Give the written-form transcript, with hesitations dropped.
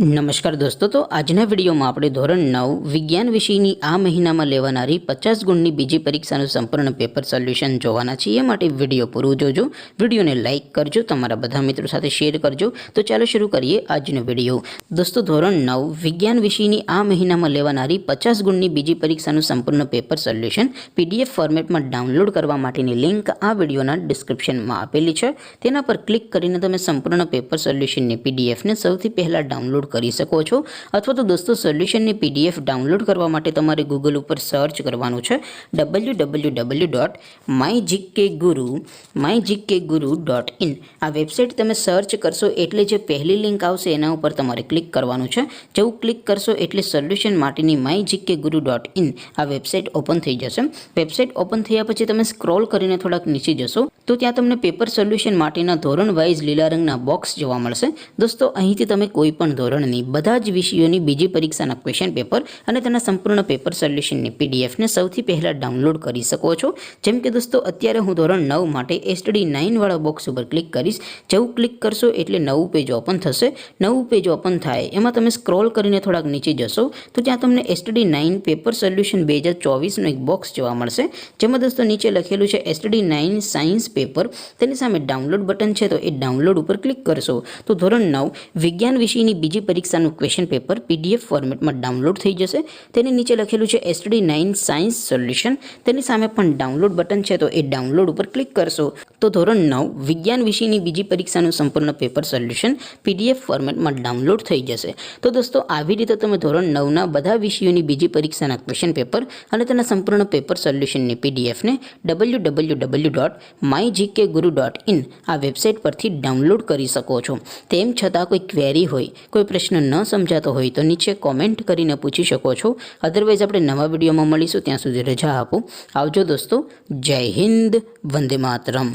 નમસ્કાર દોસ્તો, તો આજના વિડીયોમાં આપણે ધોરણ 9 વિજ્ઞાન વિષયની આ મહિનામાં લેવાનારી 50 ગુણની બીજી પરીક્ષાનું સંપૂર્ણ પેપર સોલ્યુશન જોવાના છીએ. એ માટે વિડીયો પૂરું જોજો, વિડીયોને લાઇક કરજો, તમારા બધા મિત્રો સાથે શેર કરજો. તો ચાલો શરૂ કરીએ આજનો વિડીયો. દોસ્તો, ધોરણ 9 વિજ્ઞાન વિષયની આ મહિનામાં લેવાનારી 50 ગુણની બીજી પરીક્ષાનું સંપૂર્ણ પેપર સોલ્યુશન PDF ફોર્મેટમાં ડાઉનલોડ કરવા માટેની લિંક આ વિડીયોના ડિસ્ક્રિપ્શનમાં આપેલી છે. તેના પર ક્લિક કરીને તમે સંપૂર્ણ પેપર સોલ્યુશનની PDFને સૌથી પહેલાં ડાઉનલોડ કરી શકો છો. અથવા તો દોસ્તો, સોલ્યુશનની PDF ડાઉનલોડ કરવા માટે તમારે ગૂગલ ઉપર સર્ચ કરવાનું છે www.mygkguru.in. આ વેબસાઇટ તમે સર્ચ કરશો એટલે જે પહેલી લિંક આવશે એના ઉપર તમારે ક્લિક કરવાનું છે. જેવું ક્લિક કરશો એટલે સોલ્યુશન માટેની mygkguru.in આ વેબસાઇટ ઓપન થઈ જશે. વેબસાઇટ ઓપન થયા પછી તમે સ્ક્રોલ કરીને થોડાક નીચે જશો તો ત્યાં તમને પેપર સોલ્યુશન માટેના ધોરણ વાઇઝ લીલા રંગના બોક્સ જોવા મળશે. દોસ્તો, અહીંથી તમે કોઈ પણ ધોરણની બધા જ વિષયોની બીજી પરીક્ષાના ક્વેશ્ચન પેપર અને તેના સંપૂર્ણ પેપર સોલ્યુશનની PDFને સૌથી પહેલાં ડાઉનલોડ કરી શકો છો. જેમ કે દોસ્તો, અત્યારે હું ધોરણ 9 માટે STD9 વાળા બોક્સ ઉપર ક્લિક કરીશ. જેવું ક્લિક કરશો એટલે નવું પેજ ઓપન થશે. નવું પેજ ઓપન થાય એમાં તમે સ્ક્રોલ કરીને થોડાક નીચે જશો તો ત્યાં તમને STD9 પેપર સોલ્યુશન 2024નું એક બોક્સ જોવા મળશે. જેમાં દોસ્તો નીચે લખેલું છે STD9 સાયન્સ પેપર. તેની સામે ડાઉનલોડ બટન છે, તો એ ડાઉનલોડ ઉપર ક્લિક કરશો તો ધોરણ 9 વિજ્ઞાન વિષયની બીજી પરીક્ષાનું ક્વેશ્ચન પેપર PDF ફોર્મેટમાં ડાઉનલોડ થઈ જશે. તેની નીચે લખેલું છે STD9 સાયન્સ સોલ્યુશન. તેની સામે પણ ડાઉનલોડ બટન છે, તો એ ડાઉનલોડ ઉપર ક્લિક કરશો તો ધોરણ 9 વિજ્ઞાન વિષયની બીજી પરીક્ષાનું સંપૂર્ણ પેપર સોલ્યુશન PDF ફોર્મેટમાં ડાઉનલોડ થઈ જશે. તો દોસ્તો, આવી રીતે તમે ધોરણ 9ના બધા વિષયોની બીજી પરીક્ષાના ક્વેશ્ચન પેપર અને તેના સંપૂર્ણ પેપર સોલ્યુશનની PDFને www.mygkguru.in આ વેબસાઇટ પરથી ડાઉનલોડ કરી શકો છો. તેમ છતાં કોઈ ક્વેરી હોય, કોઈ પ્રશ્ન ન સમજાતો હોય તો નીચે કોમેન્ટ કરીને પૂછી શકો છો. અધરવાઇઝ આપણે નવા વિડીયોમાં મળીશું. ત્યાં સુધી રજા આપો. આવજો દોસ્તો. જય હિન્દ. વંદે માતરમ.